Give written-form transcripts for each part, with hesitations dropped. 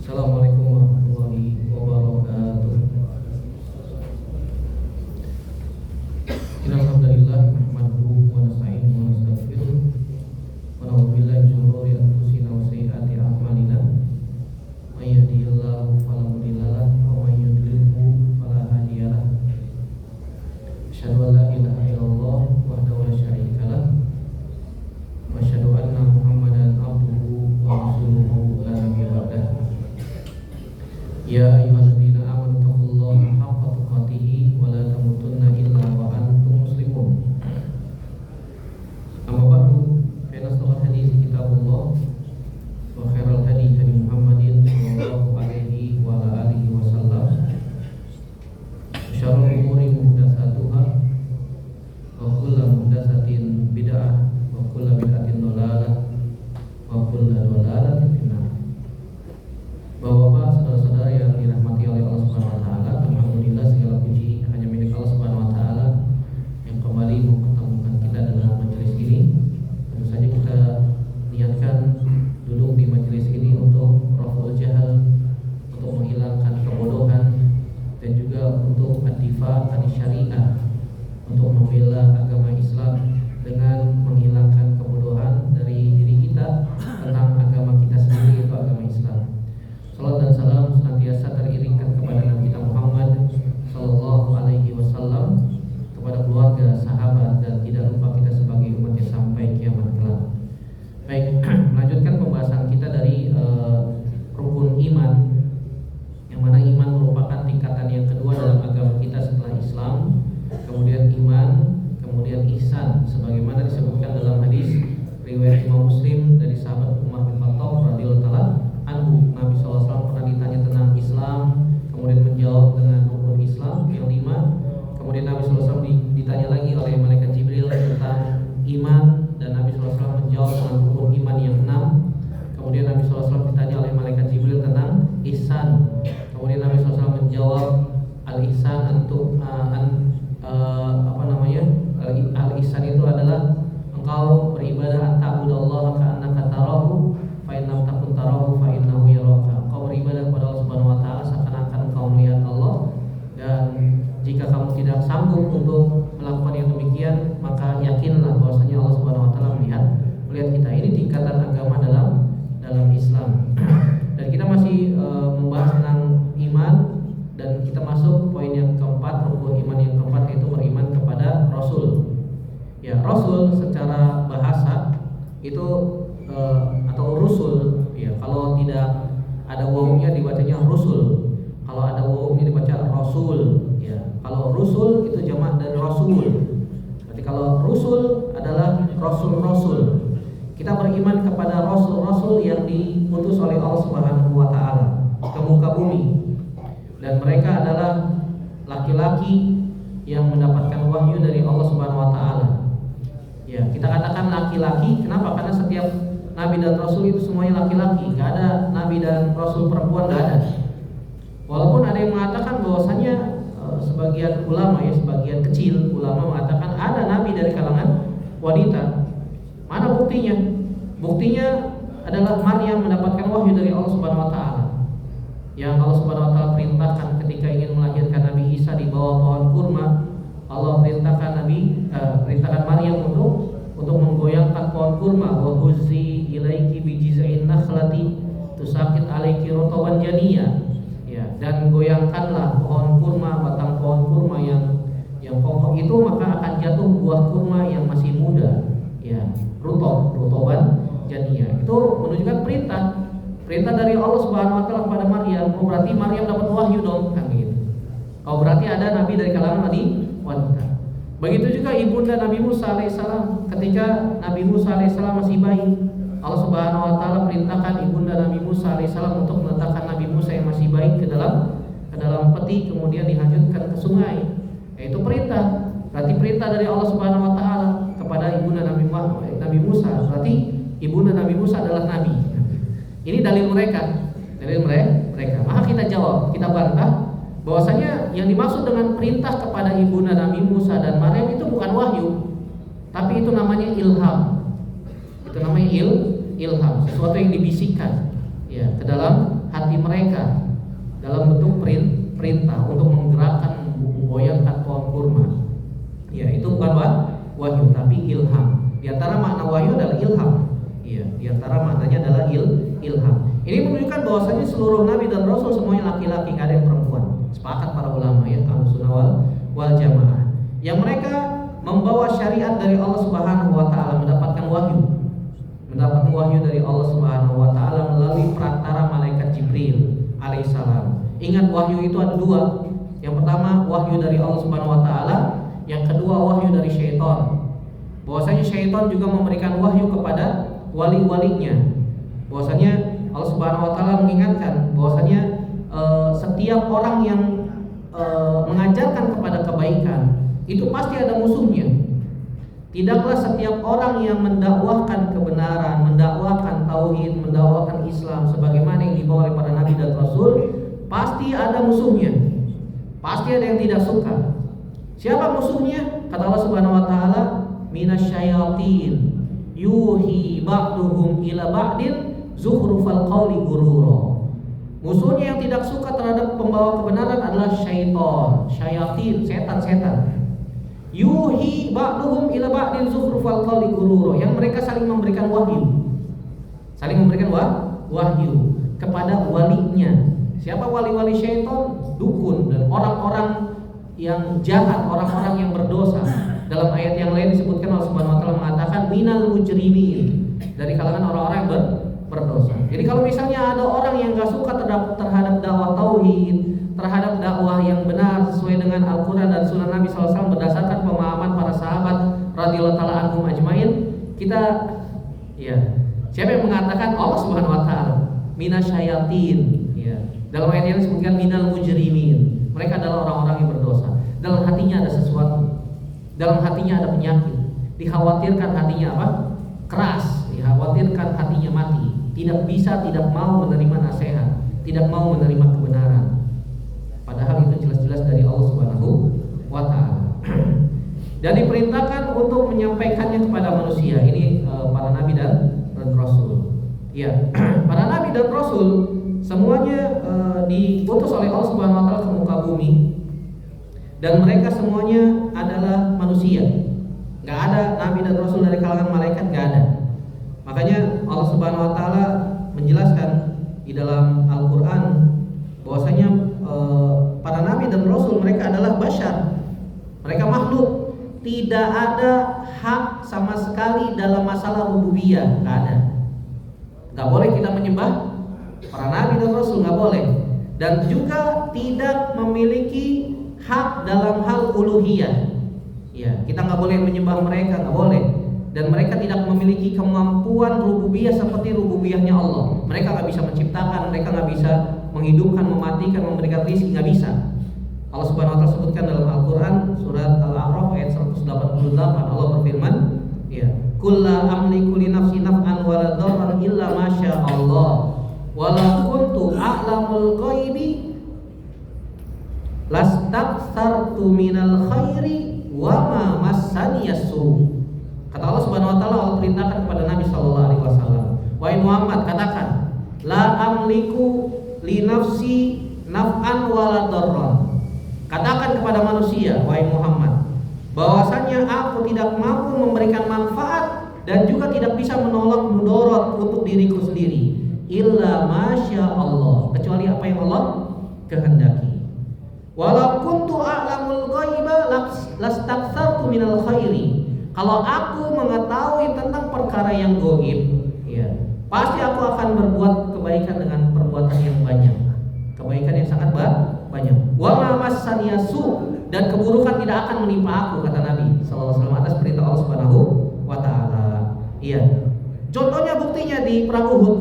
Assalamualaikum warahmatullahi wabarakatuh. Alhamdulillah nahmaduhu wa nasta'inuhu wa nastaghfiruh wa na'udzu billahi min shururi anfusina wa sayyiati a'malina. May yahdihillahu fala mudilla lahu wa may yudlilhu fala hadiya lahu. Asyhadu an la ilaha illallah wahdahu la syarika lahu wa asyhadu anna Muhammadan abduhu wa rasuluhu la nabiyya ba'dahu. Ya ayyuhalladzina amanu taqullaha haqqa tuqatih wa la tamutunna illa wa antum muslimun. Amma ba'du, fa inna asdaqal hadits kitabullah wa khairal hadi hadi Muhammadin sallallahu alaihi wa ala alihi wasallam. Syarrul umuri muhdatsatuha wa kullu muhdatsatin bid'ah wa kullu bid'atin dhalalah wa kullu dhalalatin finnar. Bapak-bapak, saudara-saudara yang dirahmati oleh Allah Subhanahu wa taala, alhamdulillah segala puji hanya milik Allah Subhanahu wa taala yang kembali mempertemukan kita dalam majelis ini. Tentu saja kita niatkan duduk di majelis ini untuk raf'ul jahal, untuk menghilangkan kebodohan, dan juga untuk ad-difa' syariah, untuk membela agama Islam dengan menghilangkan kebodohan dari diri kita tentang agama kita sendiri, yaitu agama Islam. Salam dan salam senantiasa teriringkan kepada Nabi kita Muhammad sallallahu alaihi wasallam, kepada keluarga, sahabat, dan tidak lupa kita sebagai umatnya sampai kiamat kelak. Baik, melanjutkan pembahasan kita dari rukun iman, yang mana iman merupakan tingkatan yang kedua dalam agama kita setelah Islam. Kemudian iman, kemudian ihsan, sebagaimana disebutkan dalam hadis riwayat Imam Muslim dari sahabat Umar bin Khattab radhiyallahu taala anhu. Nabi SAW pernah ditanya tentang Islam, kemudian menjawab dengan rukun Islam yang 5. Kemudian Nabi SAW ditanya lagi oleh malaikat Jibril tentang iman, dan Nabi SAW menjawab dengan rukun iman yang 6. Kemudian Nabi SAW ditanya oleh malaikat Jibril tentang ihsan. Kemudian Nabi SAW menjawab al-ihsan al-ihsan itu adalah engkau beribadah ta'budallaha ka'annaka tarahu fa in lam takun tarahu fa innahu yaraka. Engkau beribadah kepada Allah Subhanahu wa taala seakan-akan engkau melihat Allah, dan jika kamu tidak sanggup untuk melakukan yang demikian, maka yakinlah bahwasanya Allah Subhanahu wa taala melihat kita. Ini tingkatan agama dalam Islam. Dan kita masih membahas tentang iman, dan kita masuk poin yang keempat, rukun iman yang keempat, yaitu beriman kepada Rasul. Ya, Rasul secara bahasa itu atau rusul, ya, kalau tidak ada wawunya dibacanya rusul, kalau ada wawunya dibaca rasul, ya. Kalau rusul itu jamak dari rasul. Berarti kalau rusul adalah rasul-rasul. Kita beriman kepada rasul-rasul yang diutus oleh Allah Subhanahu wa taala ke muka bumi, dan mereka adalah laki-laki yang mendapatkan wahyu dari Allah Subhanahu wa taala. Ya, kita katakan laki-laki, kenapa? Karena setiap nabi dan rasul itu semuanya laki-laki, nggak ada nabi dan rasul perempuan, nggak ada. Walaupun ada yang mengatakan bahwasanya sebagian ulama, ya, sebagian kecil ulama mengatakan ada nabi dari kalangan wanita. Mana buktinya? Buktinya adalah Maryam mendapatkan wahyu dari Allah Subhanahu wa taala. Yang Allah Subhanahu wa taala perintahkan ketika ingin melahirkan Nabi Isa di bawah pohon kurma, Allah perintahkan Maryam untuk menggoyangkan pohon kurma. Wa huzzi ilaiki bi jiz'in nakhlati tusaqit alaiki rutaban janiyya. Ya, dan goyangkanlah pohon kurma, batang pohon kurma yang kokoh itu, maka akan jatuh buah kurma yang masih muda. Ya, rutoban janiyya. Itu menunjukkan perintah dari Allah Subhanahu wa taala kepada Maryam. Oh, berarti Maryam dapat wahyu dong, kan gitu. Oh, berarti ada nabi dari kalangan wanita. Begitu juga ibunda Nabi Musa alaihissalam. Ketika Nabi Musa alaihissalam masih bayi, Allah Subhanahu wa taala perintahkan ibunda Nabi Musa alaihissalam untuk meletakkan Nabi Musa yang masih bayi ke dalam peti, kemudian dihanyutkan ke sungai. Yaitu perintah. Berarti perintah dari Allah Subhanahu wa taala kepada ibunda Nabi Musa. Berarti ibunda Nabi Musa adalah nabi. Ini dalil mereka. Maka kita jawab, kita bantah bahwasanya yang dimaksud dengan perintah kepada ibunda Nabi Musa dan Maryam itu bukan wahyu, tapi itu namanya ilham. Itu namanya ilham, sesuatu yang dibisikkan. ya ke dalam hati mereka dalam bentuk perintah untuk menggerakkan goyangkan pohon kurma. Ya, itu bukan wahyu tapi ilham. Di antara makna wahyu adalah ilham. Ya, di antara maknanya adalah ilham. Ini menunjukkan bahwasanya seluruh nabi dan rasul semuanya laki-laki, nggak ada yang perempuan. Sepakat para ulama ya, Ahlussunnah wal Jamaah. Yang mereka membawa syariat dari Allah Subhanahu wa taala, mendapatkan wahyu dari Allah Subhanahu wa taala melalui perantara malaikat Jibril alaihissalam. Ingat, wahyu itu ada dua. Yang pertama wahyu dari Allah Subhanahu wa taala, yang kedua wahyu dari syaitan. Bahwasanya syaitan juga memberikan wahyu kepada wali-walinya. Bahwasanya Allah Subhanahu wa taala mengingatkan bahwasanya setiap orang yang mengajarkan kepada kebaikan itu pasti ada musuhnya. Tidaklah setiap orang yang mendakwahkan kebenaran, mendakwahkan tauhid, mendakwahkan Islam sebagaimana yang dibawa oleh para nabi dan rasul, pasti ada musuhnya. Pasti ada yang tidak suka. Siapa musuhnya? Kata Allah Subhanahu wa taala, minasyayatin yuhi ba'duhum ila ba'din zukhrufal qawli gurura. Musuhnya yang tidak suka terhadap pembawa kebenaran adalah syaitan, syayatin, setan-setan. Yuhi ba'duhum ila ba'din zukhrufal qawli gurura, yang mereka saling memberikan wahyu. Saling memberikan wahyu kepada walinya. Siapa wali-wali syaitan? Dukun dan orang-orang yang jahat, orang-orang yang berdosa. Dalam ayat yang lain disebutkan Allah Subhanahu wa taala mengatakan minal mujrimin, dari kalangan orang-orang yang berdosa. Jadi kalau misalnya ada orang yang enggak suka terhadap dakwah tauhid, terhadap dakwah yang benar sesuai dengan Al-Qur'an dan Sunnah Nabi SAW berdasarkan pemahaman para sahabat radhiyallahu taala anhum ajmain, kita ya, siapa yang mengatakan? Allah Subhanahu wa taala, minasyayatin, ya. Dalam ayat yang disebutkan minal mujrimin. Mereka adalah orang-orang yang berdosa. Dalam hatinya ada sesuatu. Dalam hatinya ada penyakit. Dikhawatirkan hatinya apa? Keras. Dikhawatirkan hatinya mati. Tidak bisa, tidak mau menerima nasihat, tidak mau menerima kebenaran. Padahal itu jelas-jelas dari Allah Subhanahu wa taala. Dan diperintahkan untuk menyampaikannya kepada manusia. Ini para nabi dan rasul. Ya, para nabi dan rasul semuanya diutus oleh Allah Subhanahu wa taala ke muka bumi. Dan mereka semuanya adalah manusia. Enggak ada nabi dan rasul dari kalangan malaikat, enggak ada. Makanya Allah Subhanahu wa taala menjelaskan di dalam Al-Qur'an bahwasanya para nabi dan rasul mereka adalah bashar. Mereka makhluk, tidak ada hak sama sekali dalam masalah rububiyah, enggak ada. Enggak boleh kita menyembah para nabi dan rasul, enggak boleh. Dan juga tidak memiliki hak dalam hal uluhiyah. Ya, kita nggak boleh menyembah mereka, nggak boleh. Dan mereka tidak memiliki kemampuan rububiyah seperti rububiyahnya Allah. Mereka nggak bisa menciptakan, mereka nggak bisa menghidupkan, mematikan, memberikan rezeki, nggak bisa. Allah Subhanahu wa taala sebutkan dalam Al-Qur'an surat Al-A'raf ayat 188, Allah berfirman, ya, "Qul la amliku li nafsi naf'an wa la dharran illa ma syaa Allah, wa la kuntu a'lamul ghaibi lastakthartu minal khairi wa ma massani yasu." Kata Allah Subhanahu wa taala, Allah perintahkan kepada Nabi sallallahu alaihi wasallam, "Wahai Muhammad, katakan, la amliku li nafsi naf'an wa la darran." Katakan kepada manusia, wahai Muhammad, bahwasanya aku tidak mampu memberikan manfaat dan juga tidak bisa menolak mudarat untuk diriku sendiri, illa masya Allah, kecuali apa yang Allah kehendaki. Walau kuntu a'lamul ghaiba lastakthartu minal khairi. Kalau aku mengetahui tentang perkara yang gaib, ya, pasti aku akan berbuat kebaikan dengan perbuatan yang banyak. Kebaikan yang sangat banyak. Wa ma massani yasu, dan keburukan tidak akan menimpa aku, kata Nabi sallallahu alaihi wasallam atas perintah Allah Subhanahu wa taala. Iya. Contohnya, buktinya di perang Uhud,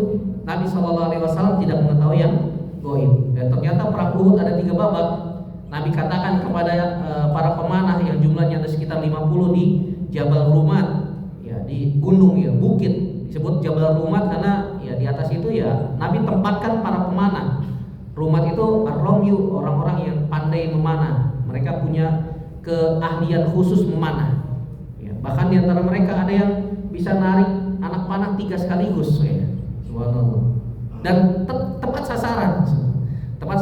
Nabi sallallahu alaihi wasallam tidak mengetahui yang gaib. Dan ternyata perang Uhud ada 3 babak. Nabi katakan kepada para pemanah yang jumlahnya ada sekitar 50 di Jabal Rumat, ya, di gunung, ya, bukit, disebut Jabal Rumat karena ya di atas itu ya Nabi tempatkan para pemanah. Rumat itu ar-ramyu, orang-orang yang pandai memanah. Mereka punya keahlian khusus memanah. Ya, bahkan di antara mereka ada yang bisa narik anak panah 3 sekaligus, ya. Subhanallah. dan tepat sasaran. Tepat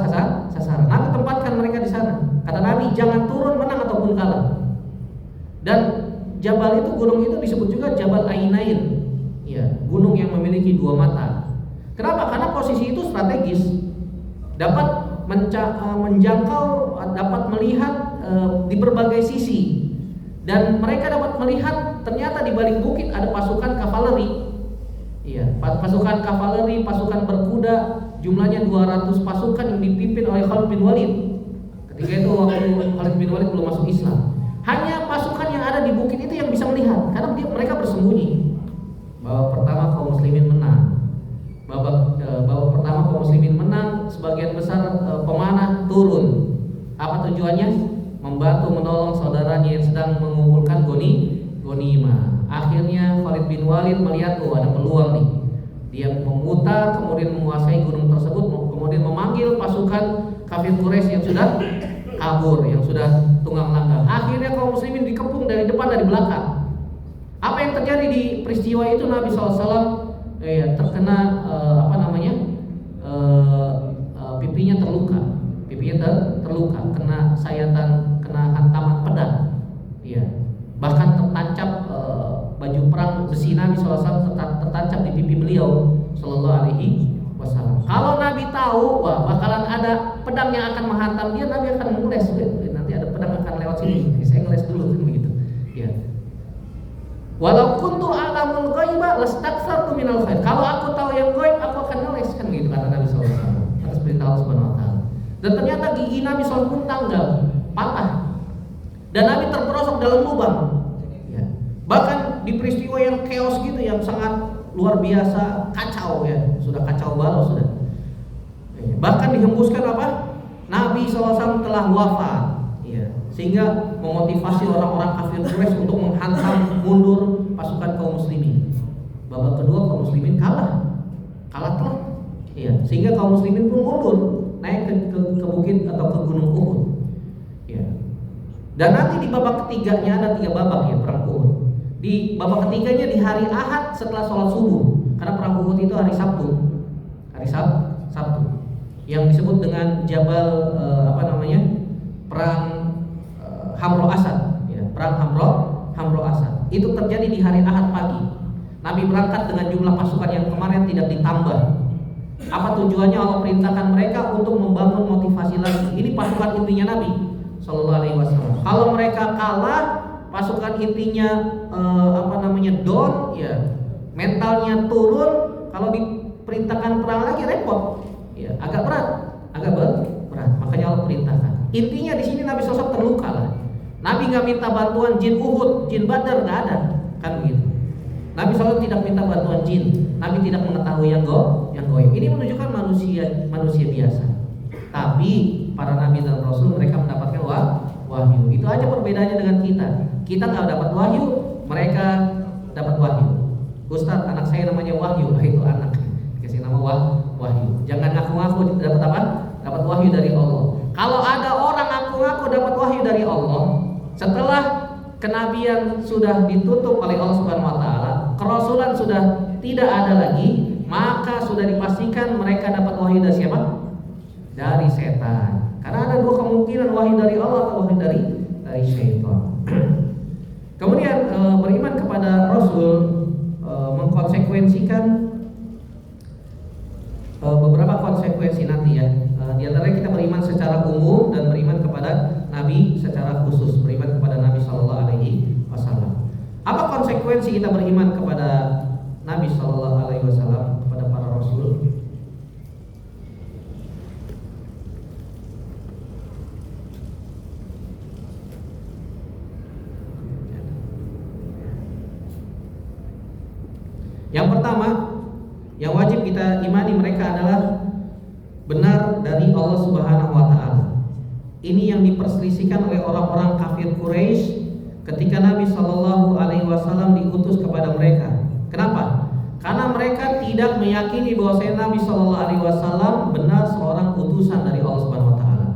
sasaran. Nabi tempatkan mereka di sana. Kata Nabi, jangan turun menang ataupun kalah. Dan jabal itu, gunung itu disebut juga Jabal Ainain. Ya, gunung yang memiliki dua mata. Kenapa? Karena posisi itu strategis. Dapat menjangkau, dapat melihat di berbagai sisi. Dan mereka dapat melihat ternyata di balik bukit ada pasukan kavaleri. Iya, pasukan kavaleri, pasukan berkuda, jumlahnya 200 pasukan yang dipimpin oleh Khalid bin Walid. Ketika itu waktu Khalid bin Walid belum masuk Islam. Hanya pasukan yang ada di bukit itu yang bisa melihat, karena mereka bersembunyi. Babak pertama kaum muslimin menang. Babak pertama kaum muslimin menang, sebagian besar pemanah turun. Apa tujuannya? Membantu menolong saudaranya yang sedang mengumpulkan ghanimah. Akhirnya Khalid bin Walid melihat ada peluang nih. Dia memutar, kemudian menguasai gunung tersebut, kemudian memanggil pasukan kafir Quraisy yang sudah kabur, yang sudah tunggang langgang. Akhirnya kaum muslimin dikepung dari depan dan dari belakang. Apa yang terjadi di peristiwa itu? Nabi SAW terkena pipinya terluka. Terluka, kena sayatan, kena hantaman pedang. Iya. Bahkan tertancap baju perang besi Nabi SAW tertancap di pipi beliau Sallallahu Alaihi Wasallam. Kalau Nabi tahu bakalan ada pedang yang akan menghantam dia, Nabi akan mengeles. Nanti ada pedang akan lewat sini, saya ngeles dulu kan begitu. Ya. Walau kuntu a'lamul ghaiba lastakthartu minal khair. Kalau aku tahu yang gaib, aku akan ngeles kan gitu kata Nabi SAW. Atas perintah Allah Subhanahu Wa Taala. Dan ternyata gigi Nabi SAW pun tanggal, patah, dan Nabi terperosok dalam lubang. Ya. Bahkan di peristiwa yang chaos gitu, yang sangat luar biasa, kacau ya, sudah kacau balau sudah. Bahkan dihembuskan Nabi SAW telah wafat. Ya. Sehingga memotivasi orang-orang kafir Quraisy untuk menghantam mundur pasukan kaum muslimin. Babak kedua kaum muslimin kalah telak. Ya. Sehingga kaum muslimin pun mundur, naik ke bukit atau ke gunung Uhud. Ya. Dan nanti di babak ketiganya ada 3 babak ya perang Uhud. Di babak ketiganya di hari Ahad setelah sholat subuh, karena perang Uhud itu hari Sabtu. Sabtu. Yang disebut dengan Jabal perang Hamro Asad, ya, perang Hamro Asad. Itu terjadi di hari Ahad pagi. Nabi berangkat dengan jumlah pasukan yang kemarin tidak ditambah. Apa tujuannya? Allah perintahkan mereka untuk membangun motivasi lagi. Ini pasukan intinya Nabi Sallallahu Alaihi Wasallam. Kalau mereka kalah, pasukan intinya down, ya, mentalnya turun. Kalau diperintahkan perang lagi repot, ya, agak berat. Makanya Allah perintahkan. Intinya di sini Nabi SAW terluka lah. Nabi nggak minta bantuan jin Uhud, jin Badar nggak ada, kan begitu. Nabi SAW tidak minta bantuan jin. Nabi tidak mengetahui yang goib. Ini menunjukkan manusia biasa. Tapi para nabi dan rasul mereka mendapatkan wahyu. Itu aja perbedaannya dengan kita. Kita nggak dapat wahyu, mereka dapat wahyu. Ustaz, anak saya namanya Wahyu. Itu anak, kasih nama Wahyu. Jangan ngaku-ngaku dapat apa? Dapat wahyu dari Allah. Kalau ada orang ngaku-ngaku dapat wahyu dari Allah, setelah kenabian sudah ditutup oleh Allah Subhanahu Wa Taala, kerasulan sudah tidak ada lagi, maka sudah dipastikan mereka dapat wahyu dari siapa? Dari setan. Karena ada 2 kemungkinan, wahyu dari Allah atau wahyu dari syaitan. Kemudian beriman kepada Rasul mengkonsekuensikan beberapa konsekuensi nanti ya. Di antaranya kita beriman secara umum dan beriman kepada Nabi secara khusus, beriman kepada Nabi Sallallahu Alaihi Wasallam. Apa konsekuensi kita beriman kepada Nabi Sallallahu Alaihi Wasallam, kepada para Rasul? Yang pertama, yang wajib kita imani mereka adalah benar dari Allah Subhanahu Wa Taala. Ini yang diperselisihkan oleh orang-orang kafir Quraisy ketika Nabi Shallallahu Alaihi Wasallam diutus kepada mereka. Kenapa? Karena mereka tidak meyakini bahwa Nabi Shallallahu Alaihi Wasallam benar seorang utusan dari Allah Subhanahu Wa Taala.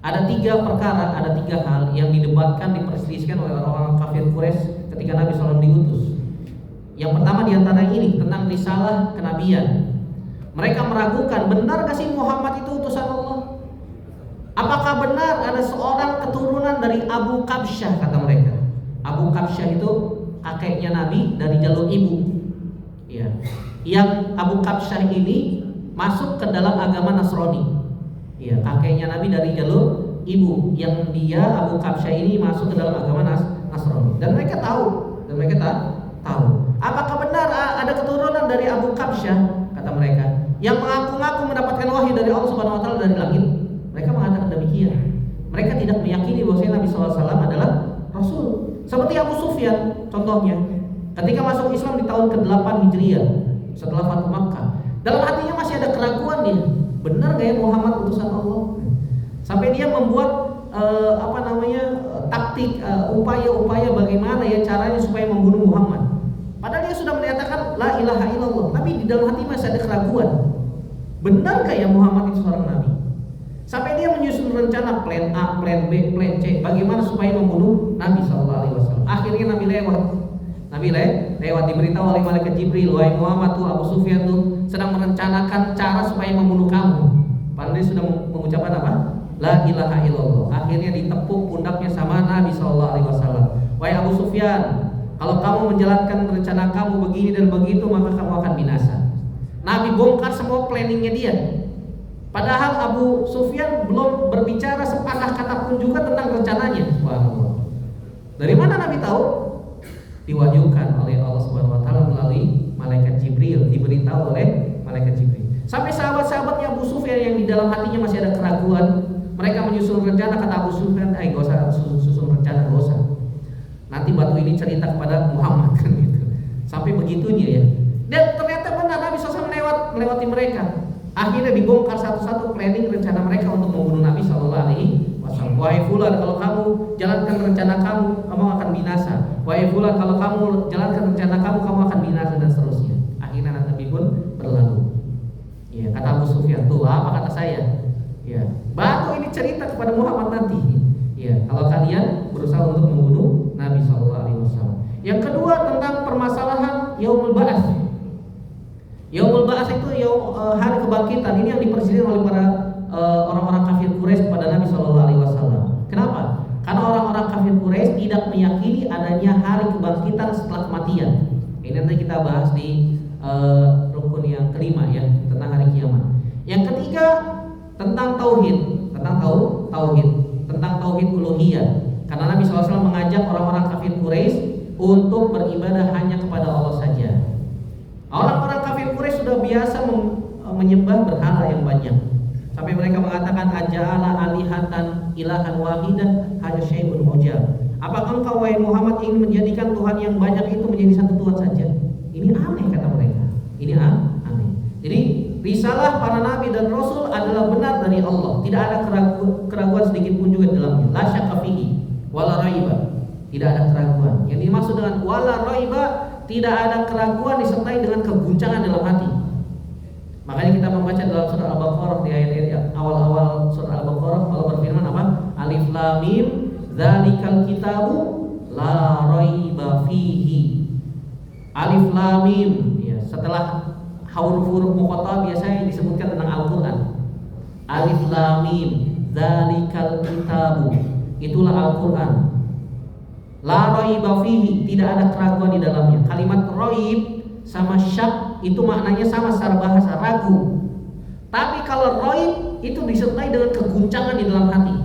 Ada 3 perkara, ada 3 hal yang didebatkan, diperselisihkan oleh orang-orang kafir Quraisy ketika Nabi SAW diutus. Yang pertama diantara ini tentang risalah kenabian. Mereka meragukan, benar gak sih Muhammad itu utusan Allah? Apakah benar ada seorang keturunan dari Abu Kabsyah, kata mereka. Abu Kabsyah itu kakeknya Nabi dari jalur ibu. Ya. Yang Abu Kabsyah ini masuk ke dalam agama Nasrani. Ya, kakeknya Nabi dari jalur ibu. Yang dia Abu Kabsyah ini masuk ke dalam agama Nasrani. Dan mereka tahu, tahu. Apakah benar ada keturunan dari Abu Kabsyah, kata mereka, yang mengaku-ngaku mendapatkan wahyu dari Allah Subhanahu wa taala dari langit? Mereka mengatakan demikian. Mereka tidak meyakini bahwa Nabi SAW adalah Rasul. Seperti Abu Sufyan contohnya, ketika masuk Islam di tahun ke-8 Hijriah setelah Fathu Makkah, dalam hatinya masih ada keraguan dia, benar gak ya Muhammad utusan Allah? Sampai dia membuat taktik, upaya-upaya bagaimana ya caranya supaya membunuh Muhammad. Padahal dia sudah menyatakan la ilaha illallah, tapi di dalam hati masih ada keraguan. Benar gak ya Muhammad itu seorang nabi? Sampai dia menyusun rencana plan A, plan B, plan C, bagaimana supaya membunuh Nabi SAW. Akhirnya Nabi lewat diberitahu oleh malaikat Jibril, wahai Muhammad tuh Abu Sufyan tuh sedang merencanakan cara supaya membunuh kamu. Padahal dia sudah mengucapkan apa? La ilaha illallah. Akhirnya ditepuk pundaknya sama Nabi SAW. Wahai Abu Sufyan, kalau kamu menjalankan rencana kamu begini dan begitu, maka kamu akan binasa. Nabi bongkar semua planningnya dia. Padahal Abu Sufyan belum berbicara sepatah kata pun juga tentang rencananya. Subhanallah. Dari mana Nabi tahu? Diwahyukan oleh Allah Subhanahu wa taala melalui malaikat Jibril, diberitahu oleh malaikat Jibril. Sampai sahabat-sahabatnya Abu Sufyan yang di dalam hatinya masih ada keraguan, mereka menyusun rencana. Kata Abu Sufyan, gak usah susun rencana, gak usah. Nanti batu ini cerita kepada Muhammad kan gitu. Sampai begitunya ya. Dan ternyata benar Nabi SAW melewati mereka. Akhirnya dibongkar satu-satu planning rencana mereka untuk membunuh Nabi SAW. Wahai fulan, kalau kamu jalankan rencana kamu akan binasa. Wahai fulan, kalau kamu jalankan rencana kamu akan binasa, dan seterusnya. Akhirnya Nabi pun berlalu. Ya, kata Abu Sufyan, tuh apa kata saya? Ya, batu ini cerita kepada Muhammad nanti. Ya, kalau kalian berusaha untuk membunuh Nabi SAW. Yang kedua tentang permasalahan Yaumul Ba'ats. Yaumul Ba'ats itu hari kebangkitan. Ini yang diperselisihkan oleh para orang-orang kafir Quraisy kepada Nabi SAW. Kenapa? Karena orang-orang kafir Quraisy tidak meyakini adanya hari kebangkitan setelah kematian. Ini nanti kita bahas di rukun yang kelima ya, tentang hari kiamat. Yang ketiga tentang tauhid, tentang tauhid uluhiyah. Karena Nabi SAW mengajak orang-orang kafir Quraisy untuk beribadah hanya kepada Allah saja. Orang-orang kafir Quraisy sudah biasa menyembah berhala yang banyak. Sampai mereka mengatakan aja'ala alihatan ilahan wahidan hanya syai'un ujab. Apakah engkau wahai Muhammad ingin menjadikan Tuhan yang banyak itu menjadi satu Tuhan saja? Ini aneh, kata mereka. Ini aneh. Jadi risalah para nabi dan rasul adalah benar dari Allah. Tidak ada keraguan sedikit pun juga di dalamnya. La syakka fihi wala raiba. Tidak ada keraguan. Yang dimaksud dengan wala raiba, tidak ada keraguan disertai dengan keguncangan dalam hati. Makanya kita membaca dalam surah Al-Baqarah di ayat awal-awal surah Al-Baqarah, Allah berfirman apa? Alif Lam Mim, dzalikal kitabu la raiba fihi. Alif Lam Mim, ya, setelah huruf-huruf muqatta'ah biasanya disebutkan tentang Al-Qur'an. Alif Lam Mim, dzalikal kitabu, itulah Al-Qur'an. La raiba fihi, tidak ada keraguan di dalamnya. Kalimat raib sama syak itu maknanya sama secara bahasa, ragu. Tapi kalau raib itu disertai dengan keguncangan di dalam hati.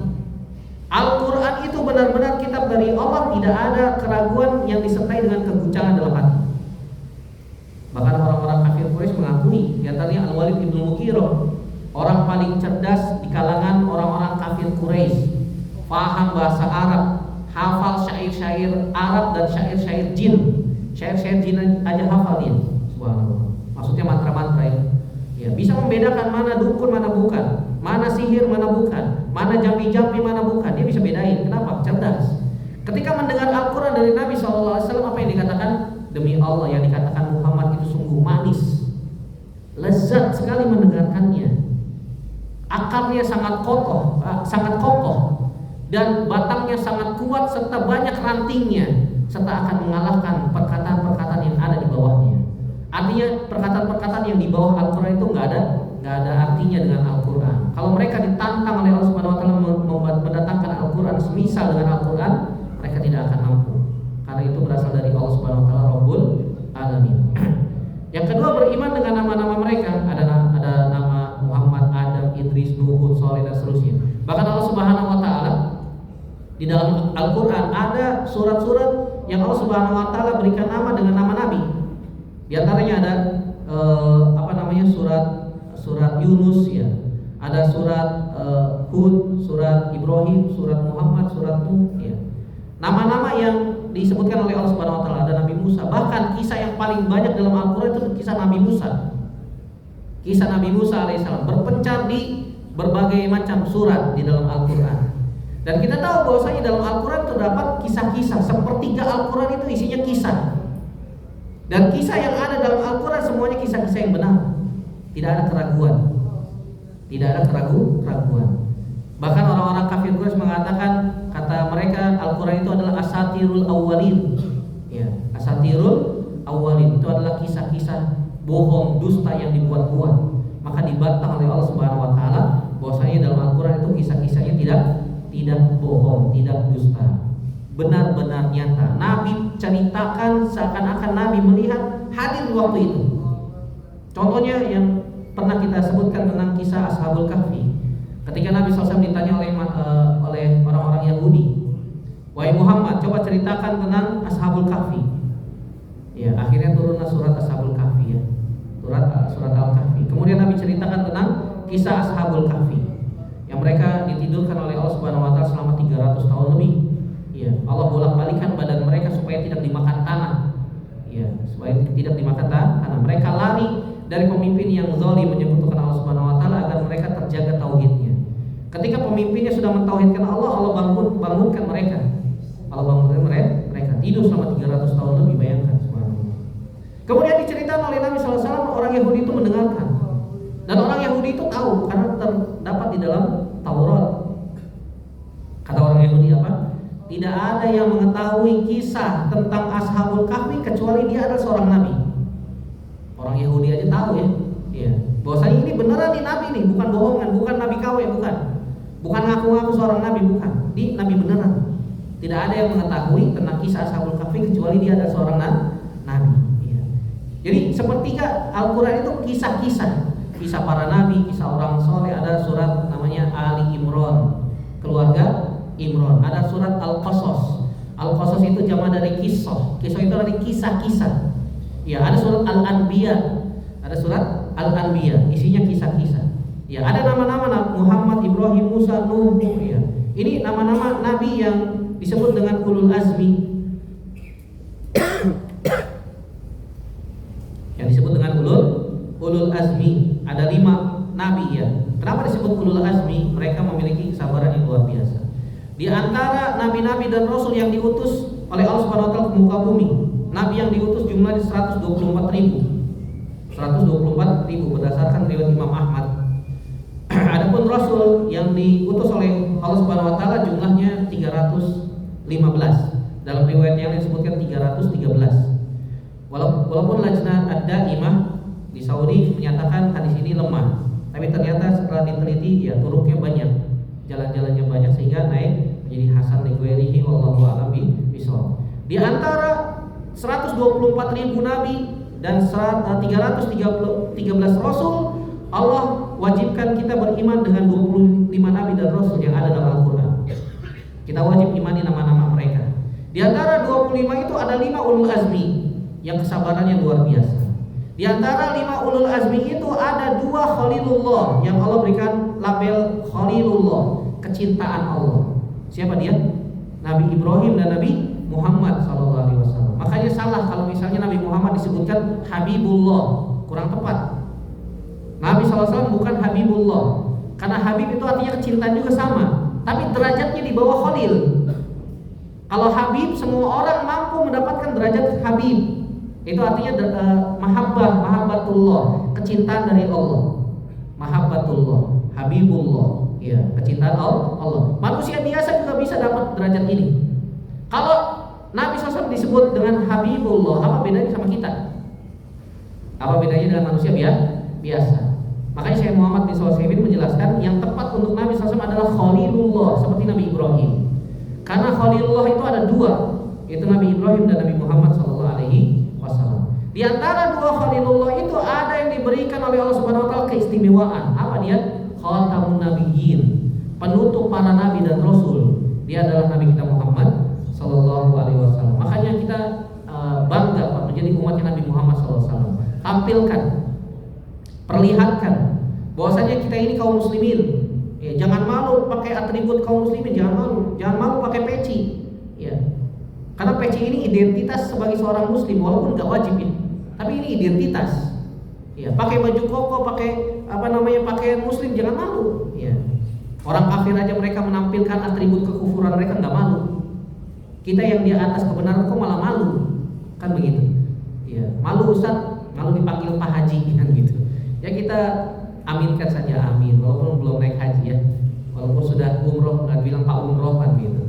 Al-Quran itu benar-benar kitab dari Allah, tidak ada keraguan yang disertai dengan keguncangan dalam hati. Bahkan orang-orang kafir Quraisy mengakui, di antaranya Al-Walid bin Mughirah, orang paling cerdas di kalangan orang-orang kafir Quraisy, paham bahasa Arab, hafal syair-syair Arab dan syair-syair jin. Syair-syair jin aja hafal dia. Subhanallah. Maksudnya mantra-mantra ya. Ya, bisa membedakan mana dukun, mana bukan, mana sihir, mana bukan, mana jampi-jampi, mana bukan. Dia bisa bedain. Kenapa? Cerdas. Ketika mendengar Al-Quran dari Nabi SAW, apa yang dikatakan? Demi Allah, yang dikatakan Muhammad itu sungguh manis, lezat sekali mendengarkannya. Akarnya sangat kokoh, dan batangnya sangat kuat serta banyak rantingnya, serta akan mengalahkan perkataan-perkataan yang ada di bawahnya. Artinya perkataan-perkataan yang di bawah Al-Quran itu nggak ada artinya dengan Al-Quran. Kalau mereka ditantang oleh Allah Subhanahu Wa Taala mendatangkan Al-Quran semisal dengan Al-Quran, mereka tidak akan mampu. Karena itu berasal dari Allah Subhanahu Wa Taala Rabbul Alamin. Yang kedua, beriman dengan nama-nama mereka. Ada nama Muhammad, Adam, Idris, Nuh, Hud, Shalih dan seterusnya. Bahkan Allah Subhanahu Wa Taala di dalam Al-Quran ada surat-surat yang Allah Subhanahu Wa Taala berikan nama dengan nama Nabi. Di antaranya ada surat Yunus ya, ada surat Hud, surat Ibrahim, surat Muhammad, surat Nuh ya. Nama-nama yang disebutkan oleh Allah Subhanahu Wa Taala. Ada Nabi Musa. Bahkan kisah yang paling banyak dalam Al-Quran itu kisah Nabi Musa. Kisah Nabi Musa alaihissalam berpencar di berbagai macam surat di dalam Al-Quran. Dan kita tahu bahwasanya dalam Al-Quran terdapat kisah-kisah. Sepertiga Al-Quran itu isinya kisah. Dan kisah yang ada dalam Al-Quran semuanya kisah-kisah yang benar. Tidak ada keraguan. Tidak ada keraguan. Bahkan orang-orang kafir Quraisy mengatakan, kata mereka Al-Quran itu adalah asatirul awwalin. Ya, asatirul awwalin itu adalah kisah-kisah bohong, dusta yang dibuat-buat. Maka dibantah oleh Allah Subhanahu Wa Taala bahwasanya dalam Al-Quran itu kisah-kisahnya tidak bohong, tidak dusta, benar-benar nyata. Nabi ceritakan seakan-akan Nabi melihat hadir di waktu itu. Contohnya yang pernah kita sebutkan tentang kisah Ashabul Kahfi. Ketika Nabi SAW ditanya oleh orang-orang Yahudi, "Wahai Muhammad, coba ceritakan tentang Ashabul Kahfi." Ya, akhirnya turunlah surat Ashabul Kahfi ya. Surat Al-Kahfi. Kemudian Nabi ceritakan tentang kisah Ashabul Kahfi yang mereka ditidurkan oleh Allah Subhanahu Wa Taala selama 300 tahun lebih. Ya, Allah bolak-balikan badan mereka supaya tidak dimakan tanah. Ya, supaya tidak dimakan tanah. Mereka lari dari pemimpin yang zalim menyekutukan Allah Subhanahu Wa Taala agar mereka terjaga tauhidnya. Ketika pemimpinnya sudah mentauhidkan Allah, Allah bangunkan mereka. Allah bangunkan mereka tidur selama 300 tahun lebih, bayangkan subhanallah. Kemudian diceritakan oleh Nabi SAW, orang Yahudi itu mendengarkan. Dan orang Yahudi itu tahu karena terdapat di dalam Taurat. Kata orang Yahudi apa? Tidak ada yang mengetahui kisah tentang Ashabul Kahfi kecuali dia adalah seorang nabi. Orang Yahudi aja tahu ya. Iya. Bahwasanya ini beneran nih nabi nih, bukan bohongan, bukan nabi KW, bukan. Bukan ngaku-ngaku seorang nabi, bukan. Ini nabi beneran. Tidak ada yang mengetahui tentang kisah Ashabul Kahfi kecuali dia adalah seorang nabi. Iya. Jadi sepertiga Al-Qur'an itu kisah-kisah, kisah para nabi, kisah orang soleh. Ada surat namanya Ali Imran, keluarga Imran. Ada surat Al-Qasas. Al-Qasas itu jamak dari kisah. Kisah itu dari kisah-kisah. Ya, ada surat Al-Anbiya. Ada surat Al-Anbiya, isinya kisah-kisah. Ya, ada nama-nama Muhammad, Ibrahim, Musa, Nuh. Ya. Ini nama-nama nabi yang disebut dengan ulul azmi. Yang disebut dengan ulul azmi. Ada 5 nabi ya. Kenapa disebut ulul azmi? Mereka memiliki kesabaran yang luar biasa. Di antara nabi-nabi dan rasul yang diutus oleh Allah Subhanahu Wa Taala ke muka bumi, nabi yang diutus jumlahnya 124.000. 124.000 berdasarkan riwayat Imam Ahmad. Adapun rasul yang diutus oleh Allah Subhanahu Wa Taala jumlahnya 315. Dalam riwayat yang disebutkan 313. Walaupun Lajnah Ad-Daimah di Saudi menyatakan hadis ini lemah, tapi ternyata setelah diteliti ya turuknya banyak, jalan-jalannya banyak sehingga naik menjadi hasan li ghairihi wallahu a'lam bishawab. Di antara 124.000 nabi dan 313 rasul, Allah wajibkan kita beriman dengan 25 nabi dan rasul yang ada dalam Al-Quran. Kita wajib imani nama-nama mereka. Di antara 25 itu ada 5 ulul azmi yang kesabarannya luar biasa. Di antara 5 ulul azmi itu ada 2 khalilullah yang Allah berikan label khalilullah, kecintaan Allah. Siapa dia? Nabi Ibrahim dan Nabi Muhammad SAW. Makanya salah kalau misalnya Nabi Muhammad disebutkan Habibullah, kurang tepat. Nabi SAW bukan Habibullah, karena Habib itu artinya kecintaan juga sama, tapi derajatnya di bawah Khalil. Kalau Habib semua orang mampu mendapatkan derajat Habib, itu artinya mahabbatullah, kecintaan dari Allah. Mahabbatullah, Habibullah, ya, kecintaan Allah. Manusia biasa juga bisa dapat derajat ini. Kalau Nabi SAW disebut dengan Habibullah, apa bedanya sama kita? Apa bedanya dengan manusia biasa? Makanya Syekh Muhammad bin Shalih menjelaskan yang tepat untuk Nabi SAW adalah Khalilullah, seperti Nabi Ibrahim. Karena Khalilullah itu ada dua, yaitu Nabi Ibrahim dan Nabi Muhammad SAW. Di antara dua Khalilullah itu ada yang diberikan oleh Allah Subhanahu Wa Taala keistimewaan. Apa dia? Khatamun Nabiyyin, penutup para nabi dan rasul. Dia adalah Nabi kita Muhammad SAW. Makanya kita bangga Pak menjadi umatnya Nabi Muhammad SAW. Tampilkan, perlihatkan bahwasanya kita ini kaum muslimin. Ya, jangan malu pakai atribut kaum muslimin, jangan malu pakai peci. Ya. Karena peci ini identitas sebagai seorang muslim, walaupun nggak wajib ini, tapi ini identitas. Ya, pakai baju koko, pakai pakaian muslim, jangan malu. Ya. Orang kafir aja mereka menampilkan atribut kekufuran, mereka nggak malu. Kita yang di atas kebenaran kok malah malu, kan begitu? Ya, malu Ustaz. Kalau dipanggil Pak Haji kan gitu. Ya kita aminkan saja, amin. Walaupun belum naik haji ya. Walaupun sudah umroh nggak bilang Pak umroh kan gitu.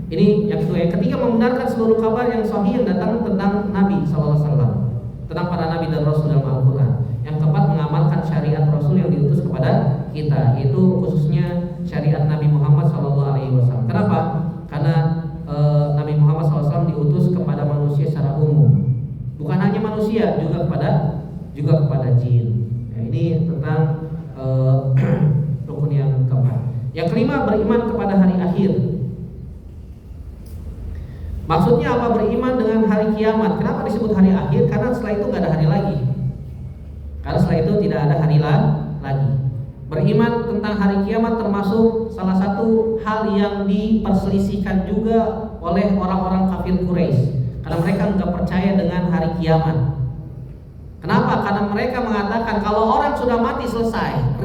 Ini yang kedua. Yang ketiga, membenarkan seluruh kabar yang sahih yang datang tentang Nabi SAW, tentang para nabi dan rasul dalam Al-Quran. Yang keempat, mengamalkan syariat Rasul yang diutus kepada kita, yaitu khususnya syariat Nabi Muhammad SAW. Kenapa? Karena Nabi Muhammad SAW diutus kepada manusia secara umum. Bukan hanya manusia, juga kepada jin. Ya, ini tentang rukun yang keempat. Yang kelima, beriman kepada hari akhir. Maksudnya apa beriman dengan hari kiamat? Kenapa disebut hari akhir? Karena setelah itu nggak ada hari lagi. Karena setelah itu tidak ada hari lagi. Beriman tentang hari kiamat termasuk salah satu hal yang diperselisihkan juga oleh orang-orang kafir Quraisy. Karena mereka nggak percaya dengan hari kiamat. Kenapa? Karena mereka mengatakan kalau orang sudah mati selesai,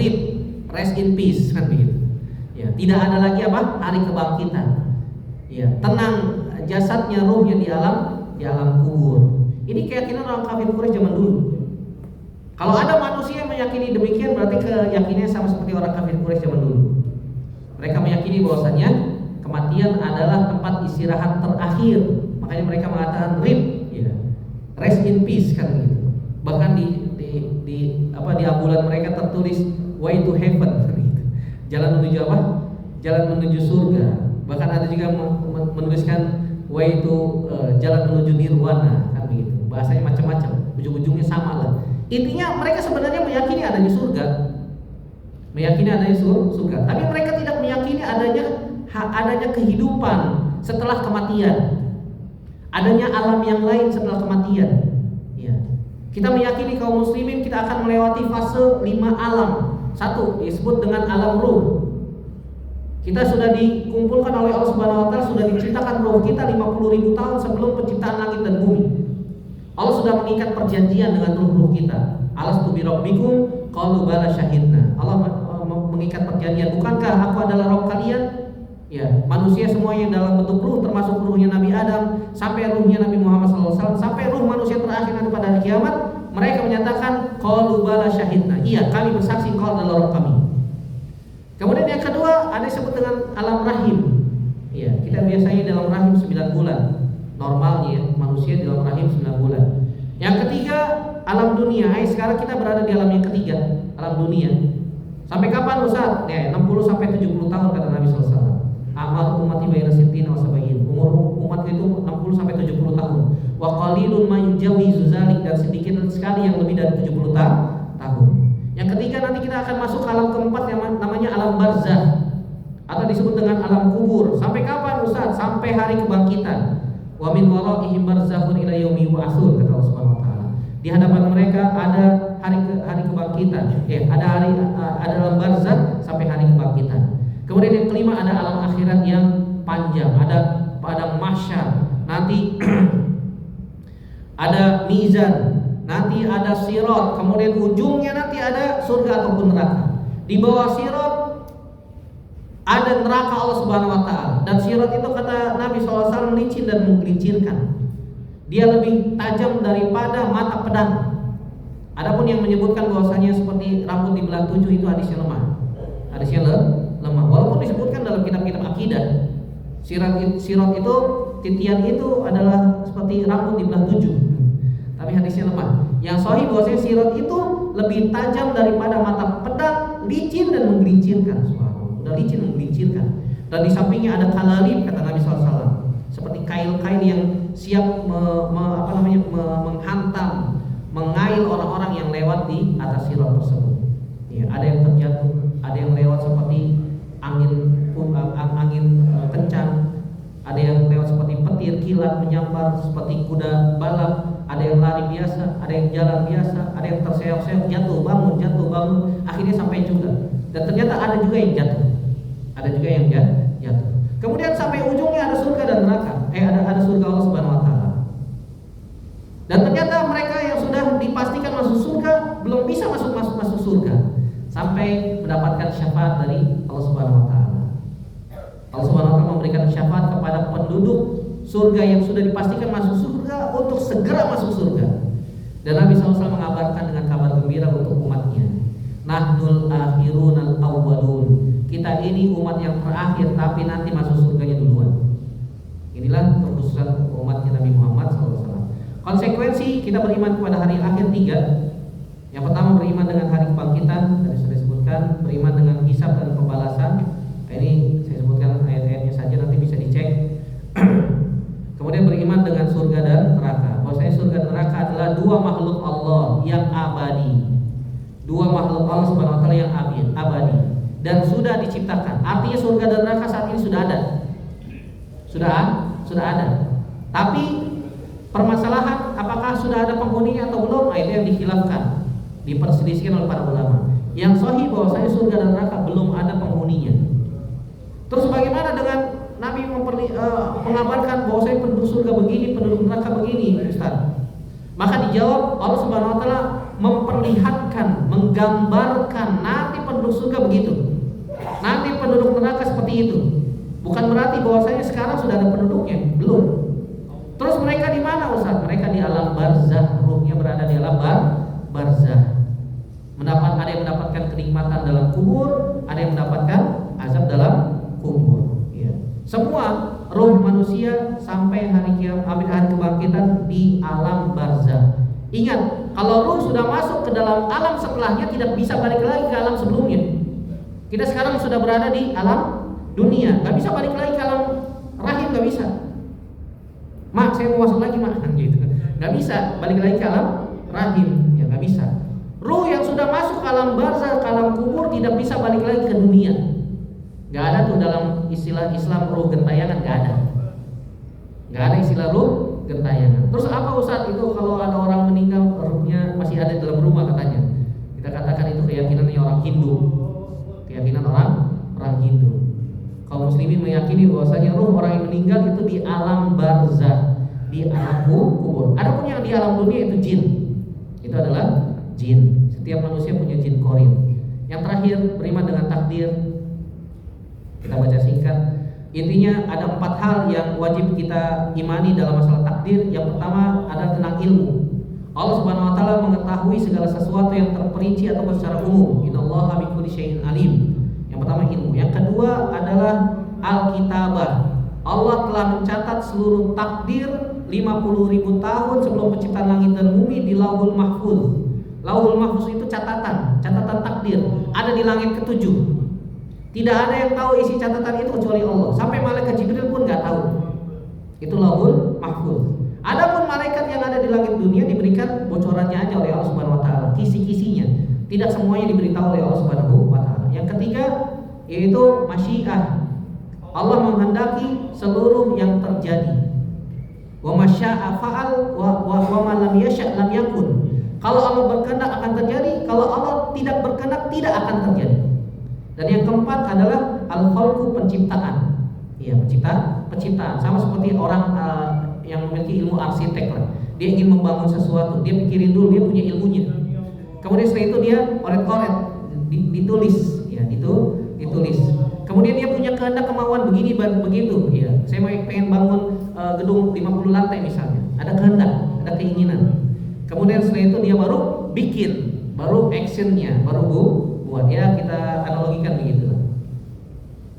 rest in peace, kan begitu. Ya, tidak ada lagi apa? Hari kebangkitan. Ya, tenang jasadnya, ruhnya di alam kubur. Ini keyakinan orang kafir Quraisy zaman dulu. Kalau ada manusia yang meyakini demikian, berarti keyakinannya sama seperti orang kafir Quraisy zaman dulu. Mereka meyakini bahwasanya kematian adalah tempat istirahat terakhir. Makanya mereka mengatakan ya, rest in peace kan gitu. Bahkan di ambulan mereka tertulis way to heaven gitu. Jalan menuju apa? Jalan menuju surga. Bahkan ada juga menuliskan way to jalan menuju nirwana kan begitu. Bahasanya macam-macam, ujung-ujungnya sama lah. Intinya mereka sebenarnya meyakini adanya surga. Meyakini adanya surga, tapi mereka tidak meyakini adanya kehidupan setelah kematian. Adanya alam yang lain setelah kematian. Ya. Kita meyakini kaum muslimin kita akan melewati fase 5 alam. 1 disebut dengan alam ruh. Kita sudah dikumpulkan oleh Allah Subhanahu Wa Taala, sudah diciptakan ruh kita 50.000 tahun sebelum penciptaan langit dan bumi. Allah sudah mengikat perjanjian dengan ruh-ruh kita. Alastu bi rabbikum qalu bala syahidna. Allah mengikat perjanjian, bukankah aku adalah Rabb kalian? Ya, manusia semua yang dalam bentuk ruh, termasuk ruhnya Nabi Adam sampai ruhnya Nabi Muhammad SAW, sampai ruh manusia terakhir nanti pada hari kiamat, mereka menyatakan qalu bala syahidna. Iya, kami bersaksi engkau adalah Rabb kami. Kemudian yang kedua ada disebut dengan alam rahim. Ya, kita biasanya dalam rahim 9 bulan. Normalnya ya, manusia di dalam rahim 9 bulan. Yang ketiga, alam dunia. Sekarang kita berada di alam yang ketiga, alam dunia. Sampai kapan Ustaz? Ya, 60 sampai 70 tahun kata Nabi SAW. Amal ummati baina sittina wa sab'in. Umur umat itu 60 sampai 70 tahun. Wa qalilun ma yujawizu zalik, dan sedikit sekali yang lebih dari 70 tahun. Yang ketiga nanti kita akan masuk ke alam keempat yang namanya alam barzah atau disebut dengan alam kubur. Sampai kapan Ustaz? Sampai hari kebangkitan. Wa min waraihim barzakhun ila yaumi yub'atsun, kata Allah Subhanahu wa taala. Di hadapan mereka ada hari kebangkitan. Ada alam barzah sampai hari kebangkitan. Kemudian yang kelima ada alam akhirat yang panjang, ada pada mahsyar, nanti ada mizan, nanti ada sirat, kemudian ujungnya nanti ada surga ataupun neraka. Di bawah sirat ada neraka Allah Subhanahu Wa Taala, dan sirat itu kata Nabi SAW licin dan menggelincirkan. Dia lebih tajam daripada mata pedang. Adapun yang menyebutkan bahwasanya seperti rambut di belah 7 itu hadisnya lemah. Hadisnya lemah. Walaupun disebutkan dalam kitab-kitab akidah, sirat itu titian itu adalah seperti rambut di belah 7. Tapi hadisnya lemah. Yang sahih bahwasanya sirat itu lebih tajam daripada mata pedang, licin dan menggelincirkan. Udah licin menggelincirkan. Dan di sampingnya ada kalalib kata Nabi SAW, seperti kail-kail yang siap menghantam, mengail orang-orang yang lewat di atas sirat tersebut. Ya, ada yang terjatuh, ada yang lewat seperti angin kencang, ada yang lewat seperti petir kilat menyambar seperti kuda balap, ada yang lari biasa, ada yang jalan biasa, ada yang terseok-seok, jatuh bangun, akhirnya sampai juga. Dan ternyata ada juga yang jatuh, jatuh. Kemudian sampai ujungnya ada surga dan neraka. Ada surga Allah Subhanahu Wa Taala. Dan ternyata mereka yang sudah dipastikan masuk surga belum bisa masuk surga sampai mendapatkan syafaat dari Allah Subhanahu Wa Taala. Allah Subhanahu Wa Taala memberikan syafaat kepada penduduk surga yang sudah dipastikan masuk surga untuk segera masuk surga. Dan Nabi SAW mengabarkan dengan kabar gembira untuk umatnya, Nahnul akhirunal awwalun. Kita ini umat yang terakhir tapi nanti masuk surganya duluan. Inilah kekhususan umatnya Nabi Muhammad SAW. Konsekuensi kita beriman kepada hari akhir 3. Yang pertama beriman dengan hari kebangkitan, tadi sudah disebutkan, beriman dengan hisab dan pembalasan. Ini saya sebutkan ayat-ayatnya saja, nanti bisa dicek. Kemudian beriman dengan surga dan neraka. Bahwasanya surga dan neraka adalah dua makhluk Allah yang abadi. Dua makhluk Allah Subhanahu Wa Taala yang abadi dan sudah diciptakan. Artinya surga dan neraka saat ini sudah ada. Sudah ada. Tapi permasalahan apakah sudah ada penghuninya atau belum, itu yang dikhilafkan, diperselisihkan oleh para ulama. Yang sahih bahwasanya surga dan neraka belum ada penghuninya. Terus bagaimana dengan Nabi mengabarkan bahwasanya penduduk surga begini, penduduk neraka begini, Ustaz? Maka dijawab, Allah Subhanahu Wa Taala memperlihatkan, menggambarkan nanti penduduk surga begitu, nanti penduduk neraka seperti itu. Bukan berarti bahwasanya sekarang sudah ada penduduknya, belum. Terus mereka di mana, Ustaz? Mereka di alam barzah, ruhnya berada di alam barzah. Ada yang mendapatkan kenikmatan dalam kubur, ada yang mendapatkan azab dalam kubur. Ya. Semua ruh manusia sampai hari kebangkitan di alam barzah. Ingat, kalau ruh sudah masuk ke dalam alam setelahnya tidak bisa balik lagi ke alam sebelumnya. Kita sekarang sudah berada di alam dunia, nggak bisa balik lagi ke alam rahim, nggak bisa. Mak, saya mau masuk lagi, mak, gitu. Nggak bisa balik lagi ke alam rahim, ya nggak bisa. Ruh yang sudah masuk ke alam barzah, ke alam kubur tidak bisa balik lagi ke dunia. Nggak ada tuh dalam istilah Islam ruh gentayangan, nggak ada. Nggak ada istilah ruh gentayangan. Terus apa, Ustaz, itu kalau ada orang meninggal ruhnya masih ada dalam rumah katanya? Kita katakan itu keyakinannya orang Hindu. Keyakinan orang Hindu. Kaum muslimin meyakini bahwasanya ruh orang yang meninggal itu di alam barzah, di alam kubur. Adapun yang di alam dunia itu jin. Itu adalah jin. Setiap manusia punya jin korin. Yang terakhir beriman dengan takdir. Kita baca singkat. Intinya ada 4 hal yang wajib kita imani dalam masalah takdir. Yang pertama adalah tentang ilmu. Allah Subhanahu Wa Taala mengetahui segala sesuatu yang terperinci atau secara umum. Innallaha bikulli syai'in alim. Yang pertama ilmu. Yang kedua adalah Alkitabah. Allah telah mencatat seluruh takdir 50.000 tahun sebelum penciptaan langit dan bumi di Lauhul Mahfuz. Lauhul Mahfuz itu catatan takdir. Ada di langit ke-7. Tidak ada yang tahu isi catatan itu kecuali Allah. Sampai malaikat Jibril pun nggak tahu. Itu Lauhul Mahfuz. Adapun malaikat yang ada di langit dunia diberikan bocorannya aja oleh Allah Subhanahu Wa Taala, kisi-kisinya. Tidak semuanya diberitahu oleh Allah Subhanahu Wa Taala. Yang ketiga yaitu masyiah. Allah menghendaki seluruh yang terjadi. Wa masya'a fa'al wa ma lam yasha' lam yakun. Kalau Allah berkehendak akan terjadi, kalau Allah tidak berkehendak tidak akan terjadi. Dan yang keempat adalah al-khalqu, penciptaan. Iya, penciptaan. Sama seperti orang yang memiliki ilmu arsitek lah. Dia ingin membangun sesuatu, dia pikirin dulu, dia punya ilmunya. Kemudian setelah itu dia oret-oret, ditulis, ya, ditulis. Kemudian dia punya kehendak, kemauan begini begitu, ya. Saya pengen bangun gedung 50 lantai misalnya. Ada kehendak, ada keinginan. Kemudian setelah itu dia baru bikin, baru actionnya, baru buat. Ya, kita analogikan begitu.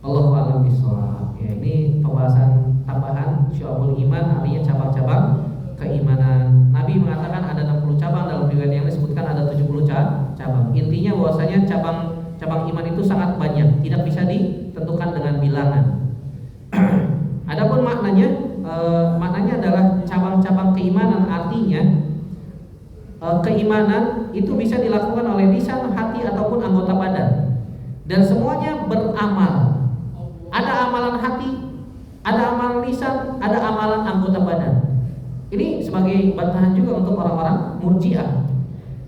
Allahu a'lam bishawab. Ya, ini pembahasan tambahan Syu'abul Iman, artinya cabang-cabang keimanan. Nabi mengatakan ada 60 cabang, dalam riwayat yang disebutkan ada 70 cabang. Intinya bahwasanya cabang iman itu sangat banyak, tidak bisa ditentukan dengan bilangan. Adapun maknanya adalah cabang-cabang keimanan, artinya keimanan itu bisa dilakukan oleh lisan, hati ataupun anggota badan, dan semuanya beramal. Ada amalan hati, ada amalan lisan, ada amalan anggota badan. Ini sebagai bantahan juga untuk orang-orang Murji'ah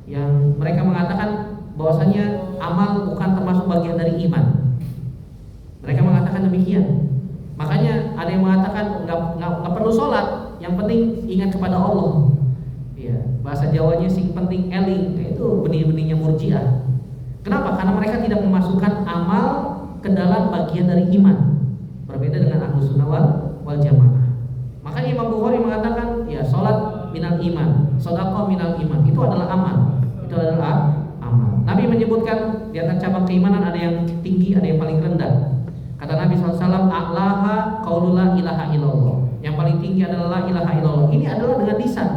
yang mereka mengatakan bahwasanya amal bukan termasuk bagian dari iman. Mereka mengatakan demikian. Makanya ada yang mengatakan nggak perlu sholat, yang penting ingat kepada Allah. Ya, bahasa Jawanya sing penting eling, itu benih-benihnya Murji'ah. Kenapa? Karena mereka tidak memasukkan amal ke dalam bagian dari iman. Berbeda dengan Ahlus Sunnah wal Jamaah. Makanya Imam Bukhari mengatakan, ya sholat minal iman, sedekah minal iman, itu adalah amal. Itu adalah amal. Nabi menyebutkan di antara cabang keimanan ada yang tinggi, ada yang paling rendah. Kata Nabi SAW, a'laha qaulu la ilaha illallah. Yang paling tinggi adalah la ilaha illallah. Ini adalah dengan lisan.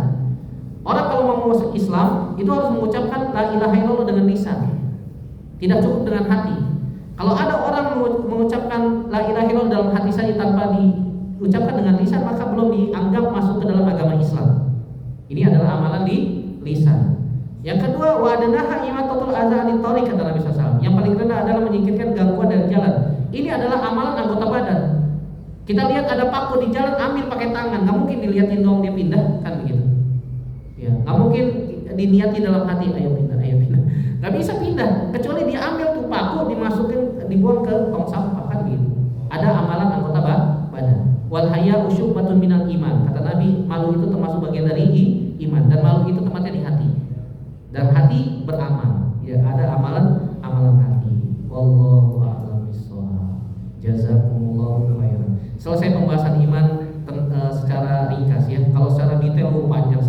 Orang kalau mau masuk Islam itu harus mengucapkan la ilaha illallah dengan lisan. Tidak cukup dengan hati. Kalau ada orang mengucapkan la ilaha illallah dalam hati saja tanpa diucapkan dengan lisan, maka belum dianggap masuk ke dalam agama Islam. Ini adalah amalan di lisan. Yang kedua, wa adnaha imatatul adza anit thariq, kata Nabi SAW. Yang paling rendah adalah menyingkirkan gangguan dari jalan. Ini adalah amalan anggota badan. Kita lihat ada paku di jalan, ambil pakai tangan. Nggak mungkin dilihatin dong dia pindah, kan begitu. Ya, nggak mungkin diniati dalam hati, ayo pindah. Nggak bisa pindah, kecuali dia ambil tuh paku, dimasukin, dibuang ke tong sampah, kan begitu. Ada amalan anggota badan. Wal haya'u syu'batun minal iman. Kata Nabi, malu itu termasuk bagian dari iman, dan malu itu tempatnya di hati. Dan hati beramal. Ya, ada amalan hati. Wallahu a'lam bishawab. Jazakumullahu khairan. Selesai pembahasan iman secara ringkas ya. Kalau secara detail panjang